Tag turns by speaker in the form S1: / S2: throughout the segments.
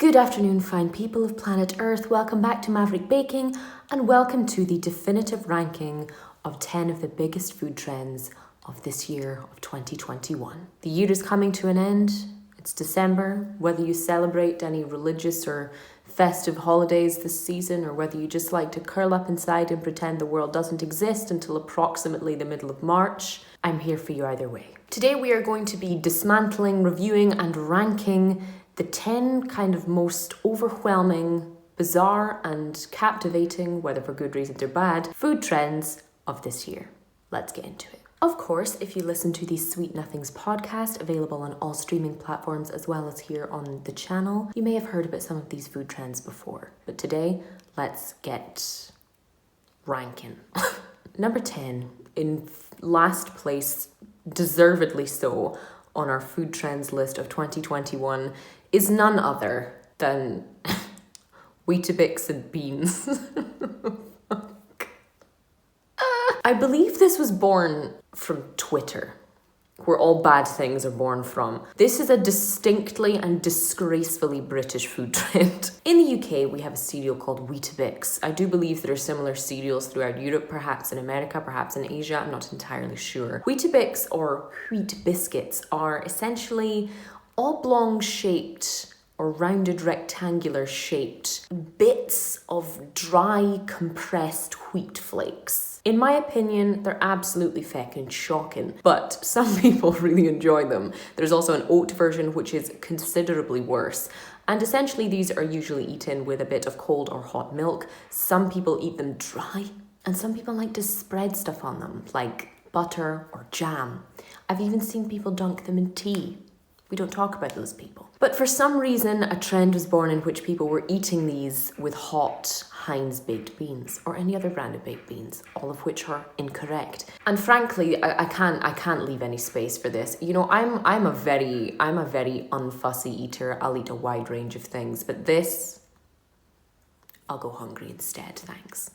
S1: Good afternoon, fine people of planet Earth. Welcome back to Maverick Baking and welcome to the definitive ranking of 10 of the biggest food trends of this year of 2021. The year is coming to an end. It's December. Whether you celebrate any religious or festive holidays this season, or whether you just like to curl up inside and pretend the world doesn't exist until approximately the middle of March, I'm here for you either way. Today we are going to be dismantling, reviewing and ranking the 10 kind of most overwhelming, bizarre and captivating, whether for good reasons or bad, food trends of this year. Let's get into it. Of course, if you listen to the Sweet Nothings podcast, available on all streaming platforms as well as here on the channel, you may have heard about some of these food trends before. But today, let's get ranking. Number 10, in last place, deservedly so, on our food trends list of 2021 is none other than Weetabix and beans. I believe this was born from Twitter, where all bad things are born from. This is a distinctly and disgracefully British food trend. In the UK, we have a cereal called Weetabix. I do believe there are similar cereals throughout Europe, perhaps in America, perhaps in Asia, I'm not entirely sure. Weetabix, or wheat biscuits, are essentially oblong-shaped or rounded rectangular shaped bits of dry compressed wheat flakes. In my opinion, they're absolutely feckin' shocking, but some people really enjoy them. There's also an oat version which is considerably worse. And essentially these are usually eaten with a bit of cold or hot milk. Some people eat them dry, and some people like to spread stuff on them, like butter or jam. I've even seen people dunk them in tea. We don't talk about those people. But for some reason, a trend was born in which people were eating these with hot Heinz baked beans or any other brand of baked beans, all of which are incorrect. And frankly, I can't leave any space for this. You know, I'm a very unfussy eater. I'll eat a wide range of things, but this, I'll go hungry instead, thanks.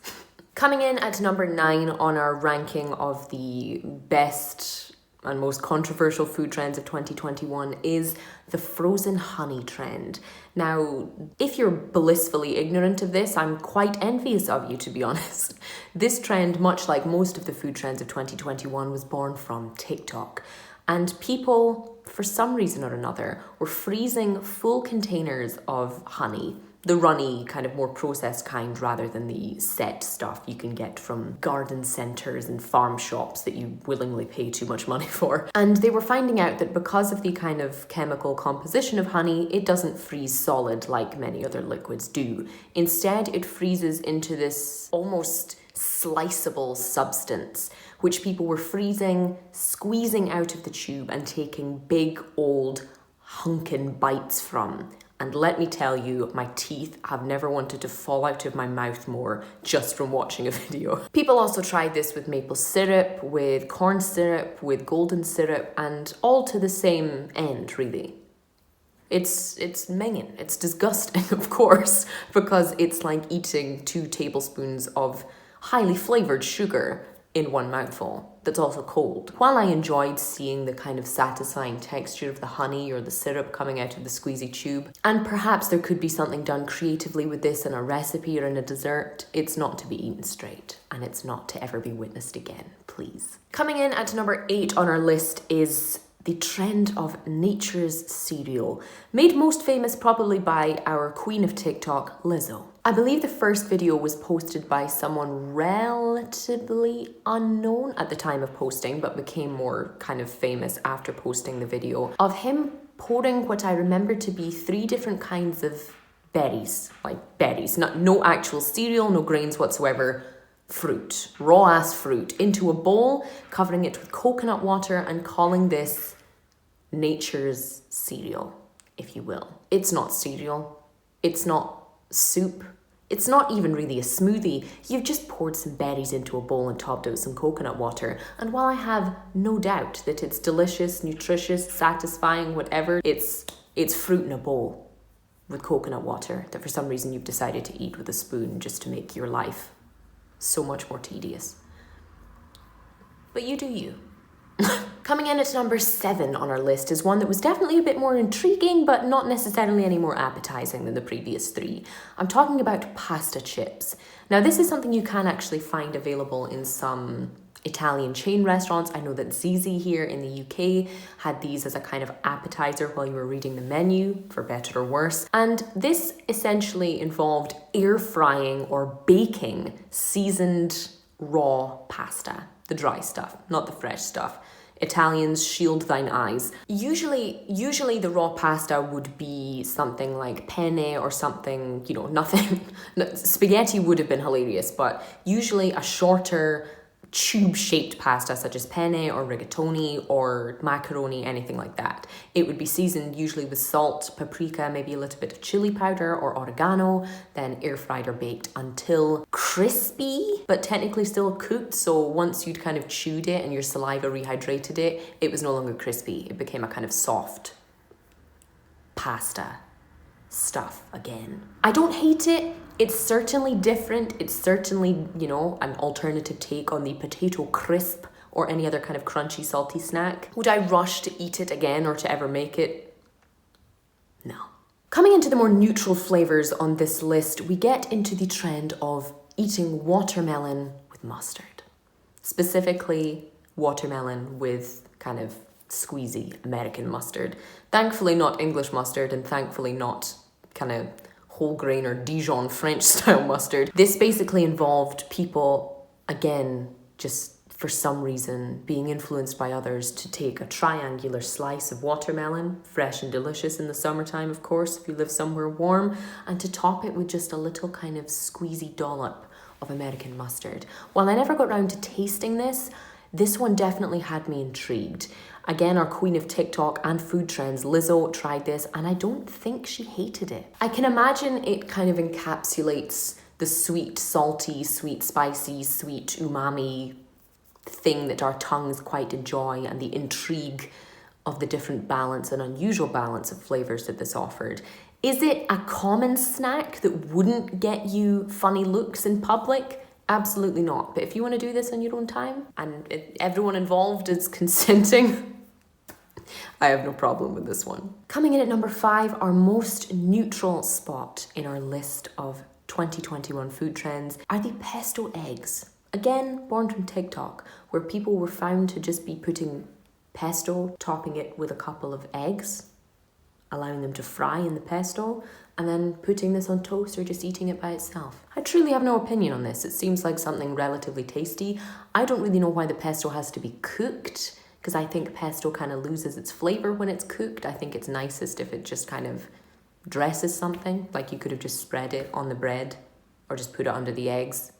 S1: Coming in at number 9 on our ranking of the best and most controversial food trends of 2021 is the frozen honey trend. Now, if you're blissfully ignorant of this, I'm quite envious of you, to be honest. This trend, much like most of the food trends of 2021, was born from TikTok. And people, for some reason or another, were freezing full containers of honey, the runny, kind of more processed kind, rather than the set stuff you can get from garden centres and farm shops that you willingly pay too much money for. And they were finding out that because of the kind of chemical composition of honey, it doesn't freeze solid like many other liquids do. Instead, it freezes into this almost sliceable substance, which people were freezing, squeezing out of the tube and taking big old hunkin' bites from. And let me tell you, my teeth have never wanted to fall out of my mouth more just from watching a video. People also tried this with maple syrup, with corn syrup, with golden syrup, and all to the same end, really. It's minging. It's disgusting, of course, because it's like eating 2 tablespoons of highly flavoured sugar in one mouthful that's also cold. While I enjoyed seeing the kind of satisfying texture of the honey or the syrup coming out of the squeezy tube, and perhaps there could be something done creatively with this in a recipe or in a dessert, it's not to be eaten straight, and it's not to ever be witnessed again, please. Coming in at number 8 on our list is the trend of nature's cereal, made most famous probably by our queen of TikTok, Lizzo. I believe the first video was posted by someone relatively unknown at the time of posting, but became more kind of famous after posting the video, of him pouring what I remember to be 3 different kinds of berries, no actual cereal, no grains whatsoever, fruit, raw ass fruit, into a bowl, covering it with coconut water and calling this nature's cereal, if you will. It's not cereal. It's not soup. It's not even really a smoothie. You've just poured some berries into a bowl and topped it with some coconut water. And while I have no doubt that it's delicious, nutritious, satisfying, whatever, it's fruit in a bowl with coconut water that for some reason you've decided to eat with a spoon just to make your life so much more tedious. But you do you. Coming in at number 7 on our list is one that was definitely a bit more intriguing, but not necessarily any more appetizing than the previous 3. I'm talking about pasta chips. Now, this is something you can actually find available in some Italian chain restaurants. I know that Zizi here in the UK had these as a kind of appetizer while you were reading the menu, for better or worse. And this essentially involved air frying or baking seasoned raw pasta, the dry stuff, not the fresh stuff. Italians, shield thine eyes. Usually the raw pasta would be something like penne or something, nothing. Spaghetti would have been hilarious, but usually a shorter tube-shaped pasta such as penne or rigatoni or macaroni, anything like that. It would be seasoned usually with salt, paprika, maybe a little bit of chili powder or oregano, then air fried or baked until crispy, but technically still cooked. So once you'd kind of chewed it and your saliva rehydrated it, it was no longer crispy. It became a kind of soft pasta stuff again. I don't hate it. It's certainly different. It's certainly, an alternative take on the potato crisp or any other kind of crunchy, salty snack. Would I rush to eat it again or to ever make it? No. Coming into the more neutral flavors on this list, we get into the trend of eating watermelon with mustard. Specifically, watermelon with kind of squeezy American mustard. Thankfully not English mustard, and thankfully not kind of whole grain or Dijon French style mustard. This basically involved people, again, just for some reason, being influenced by others to take a triangular slice of watermelon, fresh and delicious in the summertime, of course, if you live somewhere warm, and to top it with just a little kind of squeezy dollop of American mustard. While I never got round to tasting this one definitely had me intrigued. Again, our queen of TikTok and food trends, Lizzo, tried this, and I don't think she hated it. I can imagine it kind of encapsulates the sweet, salty, sweet, spicy, sweet, umami thing that our tongues quite enjoy, and the intrigue of the different balance and unusual balance of flavors that this offered. Is it a common snack that wouldn't get you funny looks in public? Absolutely not. But if you want to do this on your own time and everyone involved is consenting, I have no problem with this one. Coming in at number 5, our most neutral spot in our list of 2021 food trends are the pesto eggs. Again, born from TikTok, where people were found to just be putting pesto, topping it with a couple of eggs, allowing them to fry in the pesto, and then putting this on toast or just eating it by itself. I truly have no opinion on this. It seems like something relatively tasty. I don't really know why the pesto has to be cooked, because I think pesto kind of loses its flavor when it's cooked. I think it's nicest if it just kind of dresses something, like you could have just spread it on the bread or just put it under the eggs.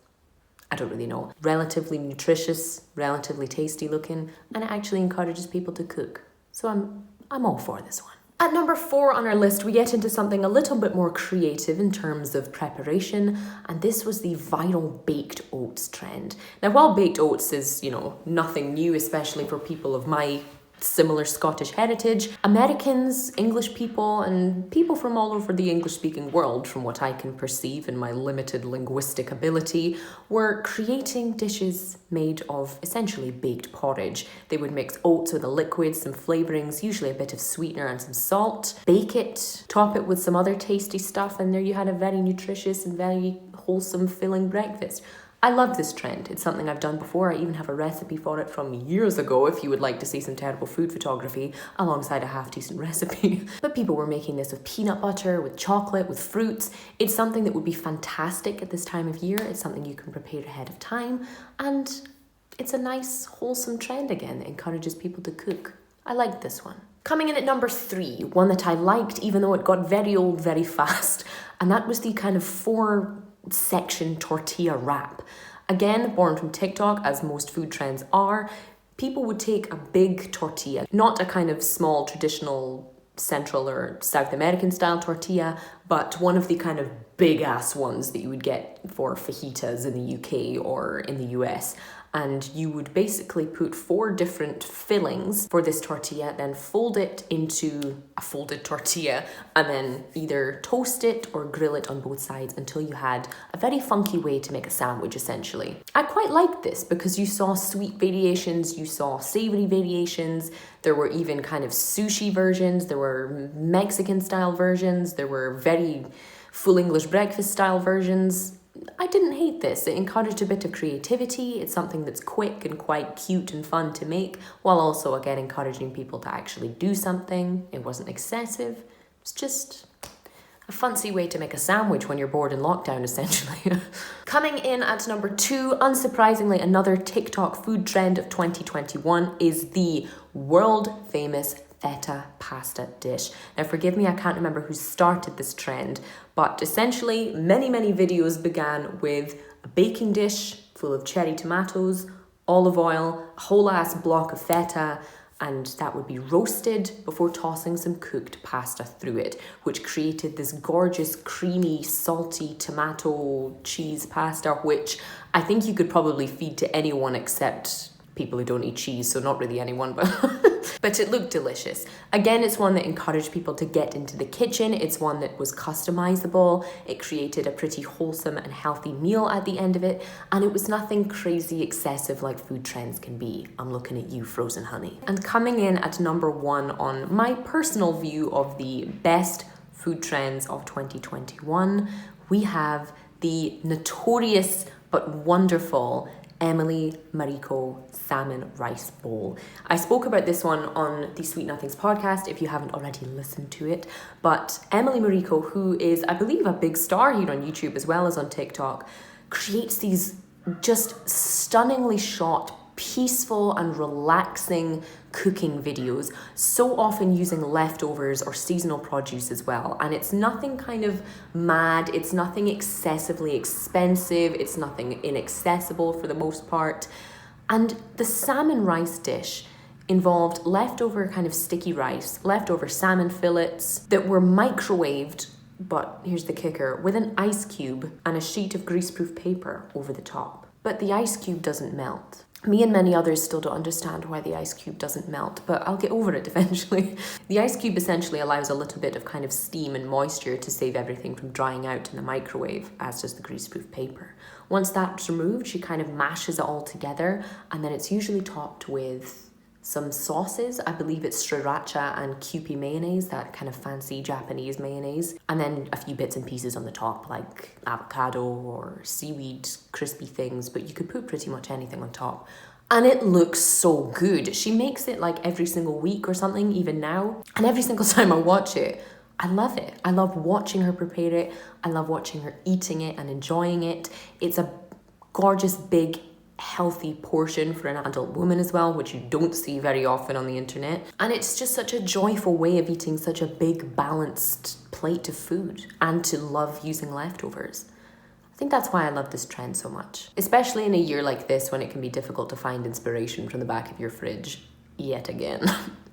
S1: I don't really know. Relatively nutritious, relatively tasty looking, and it actually encourages people to cook. So I'm all for this one. At number 4 on our list, we get into something a little bit more creative in terms of preparation, and this was the viral baked oats trend. Now, while baked oats is, nothing new, especially for people of my similar Scottish heritage, Americans, English people, and people from all over the English-speaking world, from what I can perceive in my limited linguistic ability, were creating dishes made of essentially baked porridge. They would mix oats with a liquid, some flavourings, usually a bit of sweetener and some salt, bake it, top it with some other tasty stuff, and there you had a very nutritious and very wholesome, filling breakfast. I love this trend. It's something I've done before. I even have a recipe for it from years ago if you would like to see some terrible food photography alongside a half-decent recipe. But people were making this with peanut butter, with chocolate, with fruits. It's something that would be fantastic at this time of year. It's something you can prepare ahead of time. And it's a nice, wholesome trend again that encourages people to cook. I like this one. Coming in at number 3, one that I liked even though it got very old very fast. And that was the kind of 4-section tortilla wrap. Again, born from TikTok, as most food trends are, people would take a big tortilla, not a kind of small traditional Central or South American style tortilla, but one of the kind of big ass ones that you would get for fajitas in the UK or in the US. and you would basically put 4 different fillings for this tortilla, then fold it into a folded tortilla, and then either toast it or grill it on both sides until you had a very funky way to make a sandwich, essentially. I quite liked this because you saw sweet variations, you saw savory variations, there were even kind of sushi versions, there were Mexican style versions, there were very full English breakfast style versions. I didn't hate this. It encouraged a bit of creativity. It's something that's quick and quite cute and fun to make, while also, again, encouraging people to actually do something. It wasn't excessive. It's just a fancy way to make a sandwich when you're bored in lockdown, essentially. Coming in at number 2, unsurprisingly, another TikTok food trend of 2021 is the world famous feta pasta dish. Now forgive me, I can't remember who started this trend, but essentially many videos began with a baking dish full of cherry tomatoes, olive oil, a whole ass block of feta, and that would be roasted before tossing some cooked pasta through it, which created this gorgeous, creamy, salty tomato cheese pasta, which I think you could probably feed to anyone except people who don't eat cheese, so not really anyone, but but it looked delicious. Again, it's one that encouraged people to get into the kitchen. It's one that was customizable. It created a pretty wholesome and healthy meal at the end of it, and it was nothing crazy excessive like food trends can be. I'm looking at you, frozen honey. And coming in at number 1 on my personal view of the best food trends of 2021, we have the notorious but wonderful Emily Mariko salmon rice bowl. I spoke about this one on the Sweet Nothings podcast if you haven't already listened to it, but Emily Mariko, who is, I believe, a big star here on YouTube as well as on TikTok, creates these just stunningly shot, peaceful and relaxing cooking videos, so often using leftovers or seasonal produce as well. And it's nothing kind of mad, it's nothing excessively expensive, it's nothing inaccessible for the most part. And the salmon rice dish involved leftover kind of sticky rice, leftover salmon fillets that were microwaved, but here's the kicker, with an ice cube and a sheet of greaseproof paper over the top. But the ice cube doesn't melt. Me and many others still don't understand why the ice cube doesn't melt, but I'll get over it eventually. The ice cube essentially allows a little bit of kind of steam and moisture to save everything from drying out in the microwave, as does the greaseproof paper. Once that's removed, she kind of mashes it all together, and then it's usually topped with some sauces. I believe it's sriracha and Kewpie mayonnaise, that kind of fancy Japanese mayonnaise. And then a few bits and pieces on the top, like avocado or seaweed crispy things, but you could put pretty much anything on top. And it looks so good. She makes it like every single week or something, even now. And every single time I watch it, I love it. I love watching her prepare it. I love watching her eating it and enjoying it. It's a gorgeous, big, healthy portion for an adult woman as well, which you don't see very often on the internet. And it's just such a joyful way of eating such a big, balanced plate of food and to love using leftovers. I think that's why I love this trend so much, especially in a year like this when it can be difficult to find inspiration from the back of your fridge yet again.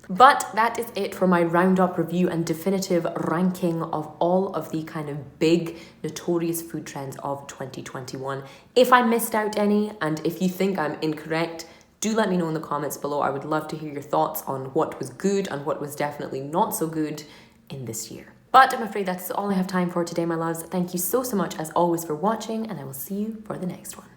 S1: But that is it for my roundup review and definitive ranking of all of the kind of big, notorious food trends of 2021. If I missed out any, and if you think I'm incorrect, do let me know in the comments below. I would love to hear your thoughts on what was good and what was definitely not so good in this year. But I'm afraid that's all I have time for today, my loves. Thank you so much as always for watching, and I will see you for the next one.